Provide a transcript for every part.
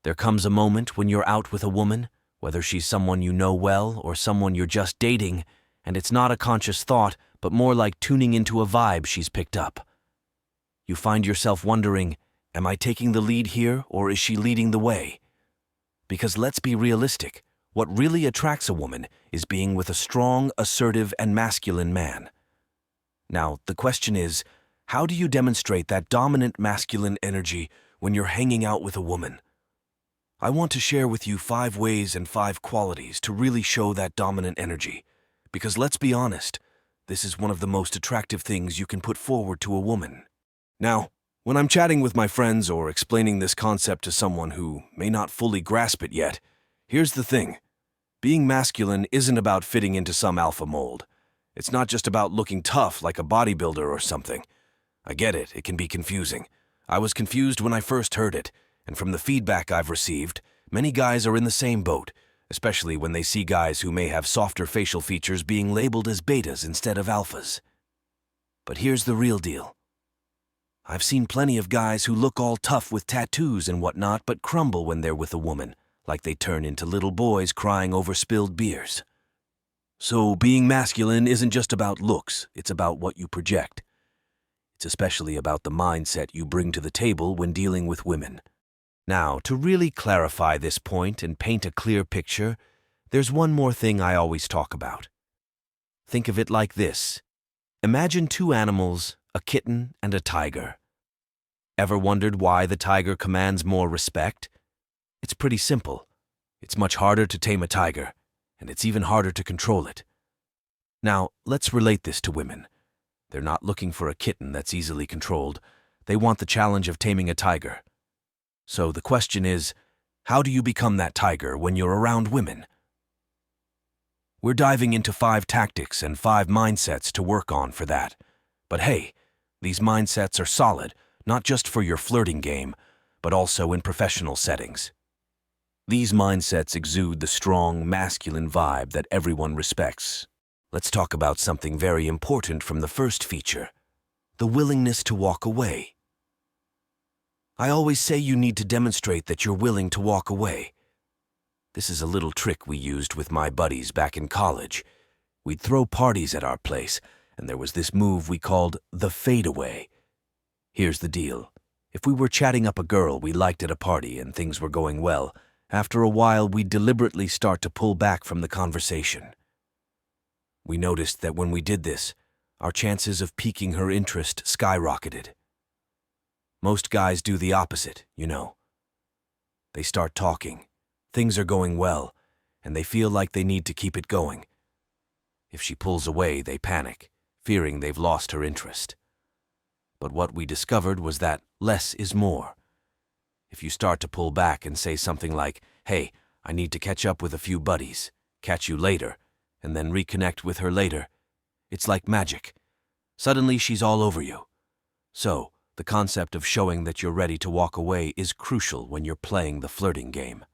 There comes a moment when you're out with a woman, whether she's someone you know well or someone you're just dating, and it's not a conscious thought, but more like tuning into a vibe she's picked up. You find yourself wondering, am I taking the lead here, or is she leading the way? Because let's be realistic, what really attracts a woman is being with a strong, assertive, and masculine man. Now, the question is, how do you demonstrate that dominant masculine energy when you're hanging out with a woman? I want to share with you 5 ways and 5 qualities to really show that dominant energy. Because let's be honest, this is one of the most attractive things you can put forward to a woman. Now, when I'm chatting with my friends or explaining this concept to someone who may not fully grasp it yet, here's the thing. Being masculine isn't about fitting into some alpha mold. It's not just about looking tough like a bodybuilder or something. I get it, it can be confusing. I was confused when I first heard it, and from the feedback I've received, many guys are in the same boat, especially when they see guys who may have softer facial features being labeled as betas instead of alphas. But here's the real deal. I've seen plenty of guys who look all tough with tattoos and whatnot but crumble when they're with a woman, like they turn into little boys crying over spilled beers. So being masculine isn't just about looks, it's about what you project. It's especially about the mindset you bring to the table when dealing with women. Now, to really clarify this point and paint a clear picture, there's one more thing I always talk about. Think of it like this. Imagine 2 animals, a kitten and a tiger. Ever wondered why the tiger commands more respect? It's pretty simple. It's much harder to tame a tiger, and it's even harder to control it. Now, let's relate this to women. They're not looking for a kitten that's easily controlled. They want the challenge of taming a tiger. So the question is, how do you become that tiger when you're around women? We're diving into 5 tactics and 5 mindsets to work on for that. But hey, these mindsets are solid, not just for your flirting game, but also in professional settings. These mindsets exude the strong, masculine vibe that everyone respects. Let's talk about something very important from the first feature, the willingness to walk away. I always say you need to demonstrate that you're willing to walk away. This is a little trick we used with my buddies back in college. We'd throw parties at our place, and there was this move we called the fadeaway. Here's the deal. If we were chatting up a girl we liked at a party and things were going well, after a while we'd deliberately start to pull back from the conversation. We noticed that when we did this, our chances of piquing her interest skyrocketed. Most guys do the opposite, you know. They start talking, things are going well, and they feel like they need to keep it going. If she pulls away, they panic, fearing they've lost her interest. But what we discovered was that less is more. If you start to pull back and say something like, "Hey, I need to catch up with a few buddies, catch you later," and then reconnect with her later, it's like magic. Suddenly she's all over you. So, the concept of showing that you're ready to walk away is crucial when you're playing the flirting game.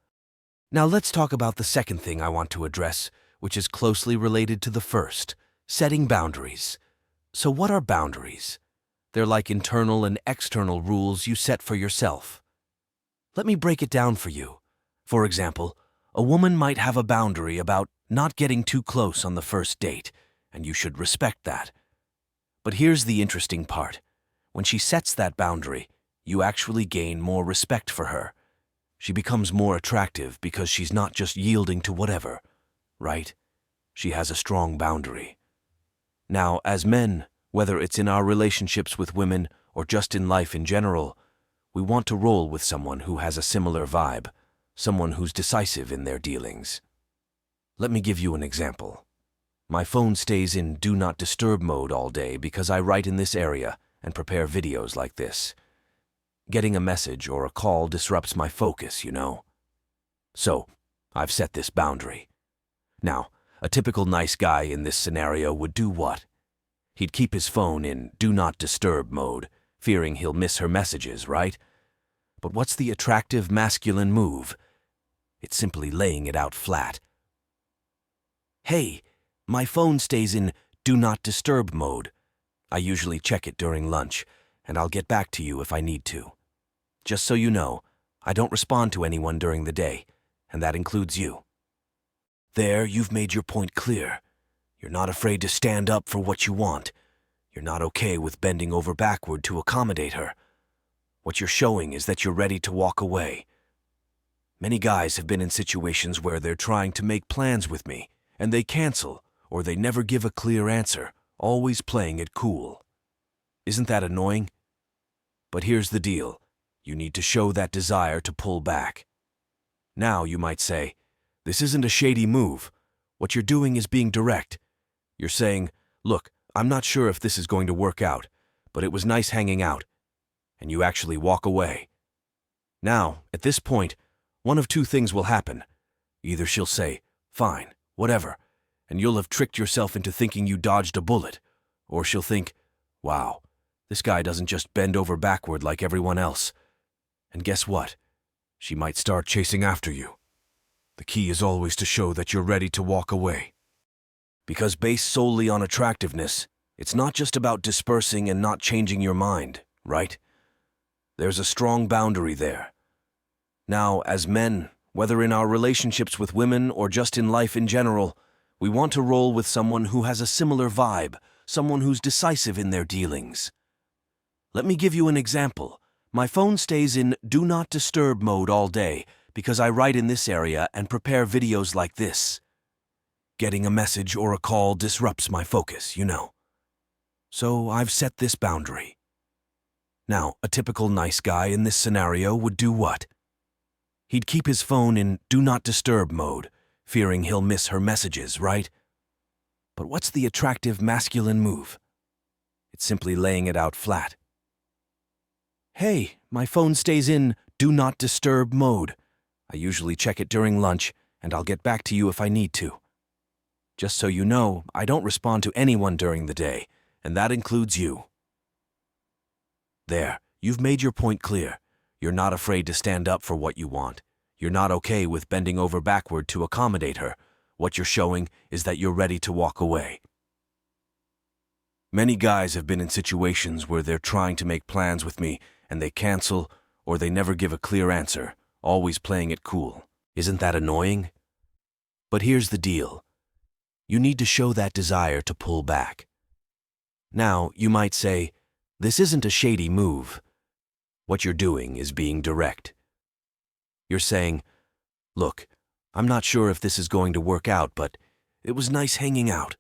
Now let's talk about the second thing I want to address, which is closely related to the first, setting boundaries. So what are boundaries? They're like internal and external rules you set for yourself. Let me break it down for you. For example, a woman might have a boundary about not getting too close on the first date, and you should respect that. But here's the interesting part. When she sets that boundary, you actually gain more respect for her. She becomes more attractive because she's not just yielding to whatever, right? She has a strong boundary. Now, as men, whether it's in our relationships with women or just in life in general, we want to roll with someone who has a similar vibe, someone who's decisive in their dealings. Let me give you an example. My phone stays in Do Not Disturb mode all day because I write in this area and prepare videos like this. Getting a message or a call disrupts my focus, you know. So, I've set this boundary. Now, a typical nice guy in this scenario would do what? He'd keep his phone in Do Not Disturb mode, fearing he'll miss her messages, right? But what's the attractive masculine move? It's simply laying it out flat. Hey, my phone stays in Do Not Disturb mode. I usually check it during lunch, and I'll get back to you if I need to. Just so you know, I don't respond to anyone during the day, and that includes you. There, you've made your point clear. You're not afraid to stand up for what you want. You're not okay with bending over backward to accommodate her. What you're showing is that you're ready to walk away. Many guys have been in situations where they're trying to make plans with me, and they cancel, or they never give a clear answer, always playing it cool. Isn't that annoying? But here's the deal. You need to show that desire to pull back. Now, you might say, this isn't a shady move. What you're doing is being direct. You're saying, look, I'm not sure if this is going to work out, but it was nice hanging out. And you actually walk away. Now, at this point, one of two things will happen. Either she'll say, fine, whatever, and you'll have tricked yourself into thinking you dodged a bullet, or she'll think, wow, this guy doesn't just bend over backward like everyone else. And guess what? She might start chasing after you. The key is always to show that you're ready to walk away. Because based solely on attractiveness, it's not just about dispersing and not changing your mind, right? There's a strong boundary there. Now, as men, whether in our relationships with women or just in life in general, we want to roll with someone who has a similar vibe, someone who's decisive in their dealings. Let me give you an example. My phone stays in Do Not Disturb mode all day because I write in this area and prepare videos like this. Getting a message or a call disrupts my focus, you know. So I've set this boundary. Now, a typical nice guy in this scenario would do what? He'd keep his phone in Do Not Disturb mode, fearing he'll miss her messages, right? But what's the attractive masculine move? It's simply laying it out flat. Hey, my phone stays in Do Not Disturb mode. I usually check it during lunch, and I'll get back to you if I need to. Just so you know, I don't respond to anyone during the day, and that includes you. There, you've made your point clear. You're not afraid to stand up for what you want. You're not okay with bending over backward to accommodate her. What you're showing is that you're ready to walk away. Many guys have been in situations where they're trying to make plans with me, and they cancel, or they never give a clear answer, always playing it cool. Isn't that annoying? But here's the deal. You need to show that desire to pull back. Now, you might say, this isn't a shady move. What you're doing is being direct. You're saying, look, I'm not sure if this is going to work out, but it was nice hanging out.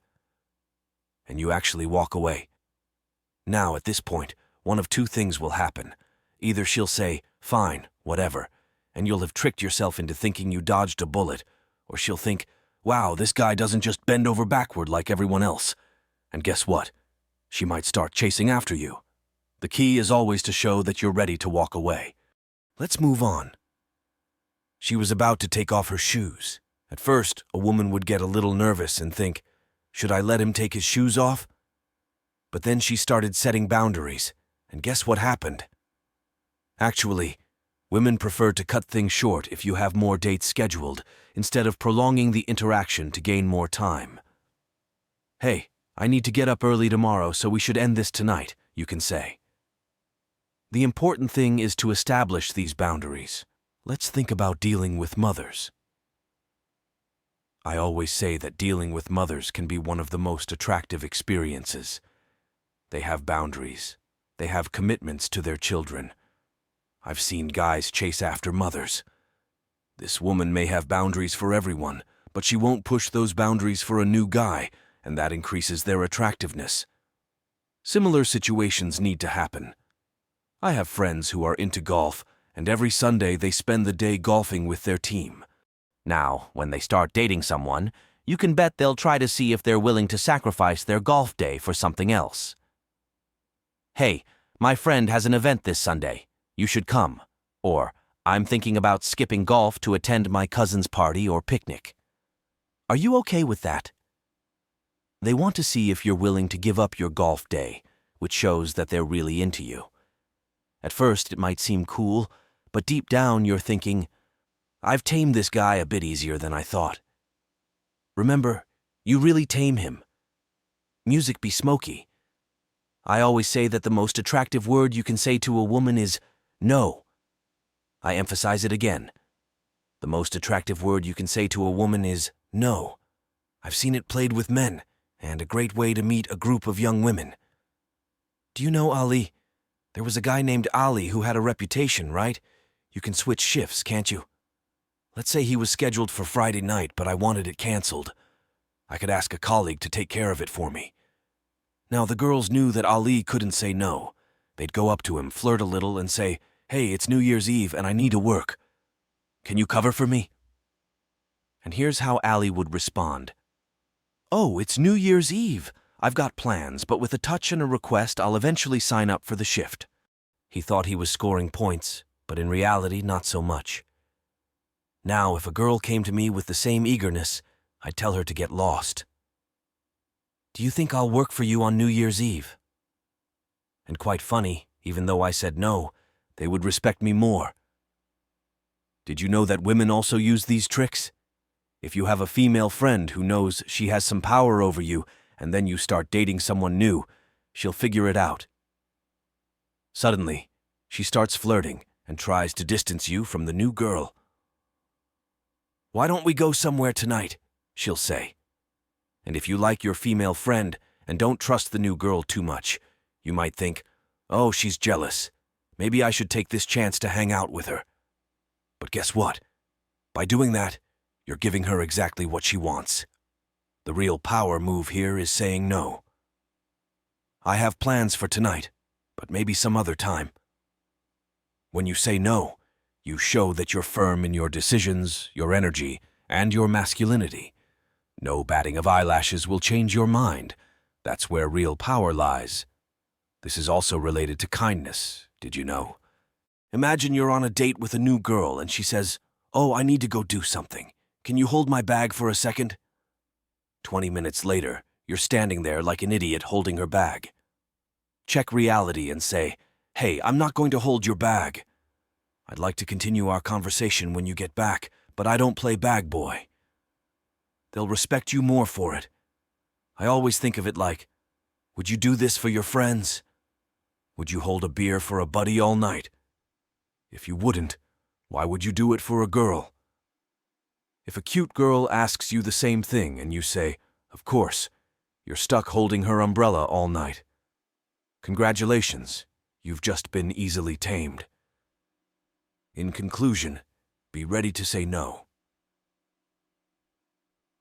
And you actually walk away. Now, at this point, one of two things will happen. Either she'll say, fine, whatever, and you'll have tricked yourself into thinking you dodged a bullet, or she'll think, wow, this guy doesn't just bend over backward like everyone else. And guess what? She might start chasing after you. The key is always to show that you're ready to walk away. Let's move on. She was about to take off her shoes. At first, a woman would get a little nervous and think, should I let him take his shoes off? But then she started setting boundaries, and guess what happened? Actually, women prefer to cut things short if you have more dates scheduled, instead of prolonging the interaction to gain more time. Hey, I need to get up early tomorrow, so we should end this tonight, you can say. The important thing is to establish these boundaries. Let's think about dealing with mothers. I always say that dealing with mothers can be one of the most attractive experiences. They have boundaries. They have commitments to their children. I've seen guys chase after mothers. This woman may have boundaries for everyone, but she won't push those boundaries for a new guy, and that increases their attractiveness. Similar situations need to happen. I have friends who are into golf, and every Sunday they spend the day golfing with their team. Now, when they start dating someone, you can bet they'll try to see if they're willing to sacrifice their golf day for something else. Hey, my friend has an event this Sunday. You should come. Or, I'm thinking about skipping golf to attend my cousin's party or picnic. Are you okay with that? They want to see if you're willing to give up your golf day, which shows that they're really into you. At first, it might seem cool, but deep down you're thinking, I've tamed this guy a bit easier than I thought. Remember, you really tame him. Music be smoky. I always say that the most attractive word you can say to a woman is no. I emphasize it again. The most attractive word you can say to a woman is no. I've seen it played with men, and a great way to meet a group of young women. Do you know Ali? There was a guy named Ali who had a reputation, right? You can switch shifts, can't you? Let's say he was scheduled for Friday night, but I wanted it canceled. I could ask a colleague to take care of it for me. Now, the girls knew that Ali couldn't say no. They'd go up to him, flirt a little, and say, "Hey, it's New Year's Eve and I need to work. Can you cover for me?" And here's how Ali would respond. "Oh, it's New Year's Eve. I've got plans, but with a touch and a request, I'll eventually sign up for the shift." He thought he was scoring points, but in reality, not so much. Now, if a girl came to me with the same eagerness, I'd tell her to get lost. "Do you think I'll work for you on New Year's Eve?" And quite funny, even though I said no, they would respect me more. Did you know that women also use these tricks? If you have a female friend who knows she has some power over you, and then you start dating someone new, she'll figure it out. Suddenly, she starts flirting and tries to distance you from the new girl. "Why don't we go somewhere tonight?" she'll say. And if you like your female friend and don't trust the new girl too much, you might think, "Oh, she's jealous. Maybe I should take this chance to hang out with her." But guess what? By doing that, you're giving her exactly what she wants. The real power move here is saying no. "I have plans for tonight, but maybe some other time." When you say no, you show that you're firm in your decisions, your energy, and your masculinity. No batting of eyelashes will change your mind. That's where real power lies. This is also related to kindness, did you know? Imagine you're on a date with a new girl and she says, "Oh, I need to go do something. Can you hold my bag for a second?" 20 minutes later, you're standing there like an idiot holding her bag. Check reality and say, "Hey, I'm not going to hold your bag. I'd like to continue our conversation when you get back, but I don't play bag boy." They'll respect you more for it. I always think of it like, would you do this for your friends? Would you hold a beer for a buddy all night? If you wouldn't, why would you do it for a girl? If a cute girl asks you the same thing and you say, "Of course," you're stuck holding her umbrella all night. Congratulations, you've just been easily tamed. In conclusion, be ready to say no.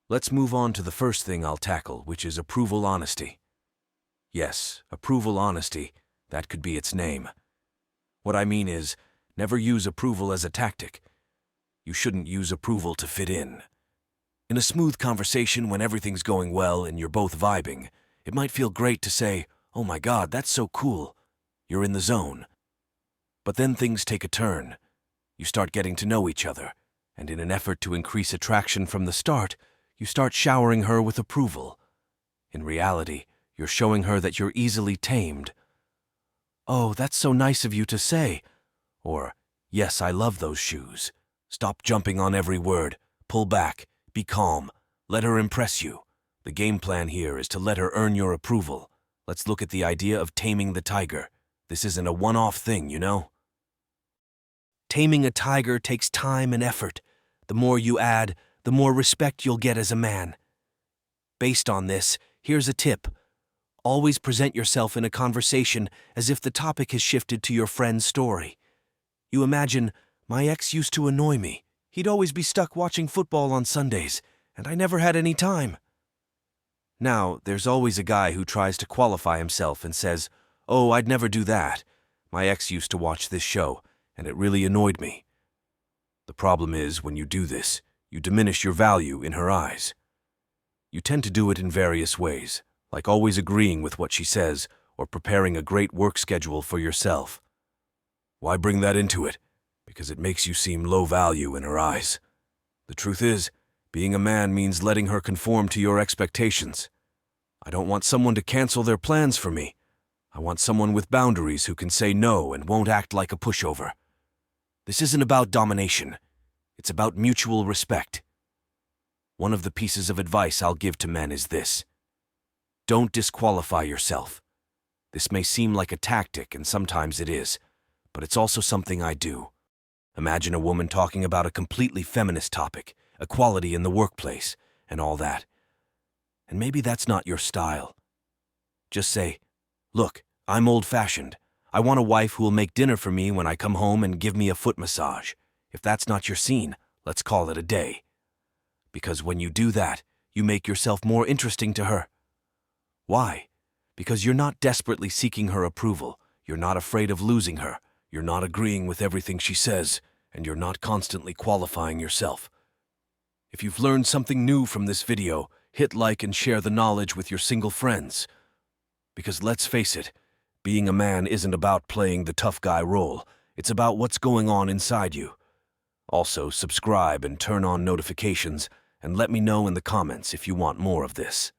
Let's move on to the first thing I'll tackle, which is approval honesty. Yes, approval honesty, that could be its name. What I mean is, never use approval as a tactic. You shouldn't use approval to fit in. In a smooth conversation when everything's going well and you're both vibing, it might feel great to say, "Oh my God, that's so cool." You're in the zone. But then things take a turn. You start getting to know each other, and in an effort to increase attraction from the start, you start showering her with approval. In reality, you're showing her that you're easily tamed. "Oh, that's so nice of you to say." Or, "Yes, I love those shoes." Stop jumping on every word. Pull back. Be calm. Let her impress you. The game plan here is to let her earn your approval. Let's look at the idea of taming the tiger. This isn't a one-off thing, you know? Taming a tiger takes time and effort. The more you add, the more respect you'll get as a man. Based on this, here's a tip. Always present yourself in a conversation as if the topic has shifted to your friend's story. You imagine, "My ex used to annoy me. He'd always be stuck watching football on Sundays, and I never had any time." Now, there's always a guy who tries to qualify himself and says, "Oh, I'd never do that. My ex used to watch this show, and it really annoyed me." The problem is, when you do this, you diminish your value in her eyes. You tend to do it in various ways, like always agreeing with what she says or preparing a great work schedule for yourself. Why bring that into it? Because it makes you seem low value in her eyes. The truth is, being a man means letting her conform to your expectations. I don't want someone to cancel their plans for me. I want someone with boundaries who can say no and won't act like a pushover. This isn't about domination. It's about mutual respect. One of the pieces of advice I'll give to men is this. Don't disqualify yourself. This may seem like a tactic, and sometimes it is, but it's also something I do. Imagine a woman talking about a completely feminist topic, equality in the workplace, and all that. And maybe that's not your style. Just say, "Look, I'm old-fashioned. I want a wife who will make dinner for me when I come home and give me a foot massage. If that's not your scene, let's call it a day." Because when you do that, you make yourself more interesting to her. Why? Because you're not desperately seeking her approval, you're not afraid of losing her, you're not agreeing with everything she says, and you're not constantly qualifying yourself. If you've learned something new from this video, hit like and share the knowledge with your single friends. Because let's face it, being a man isn't about playing the tough guy role, it's about what's going on inside you. Also, subscribe and turn on notifications, and let me know in the comments if you want more of this.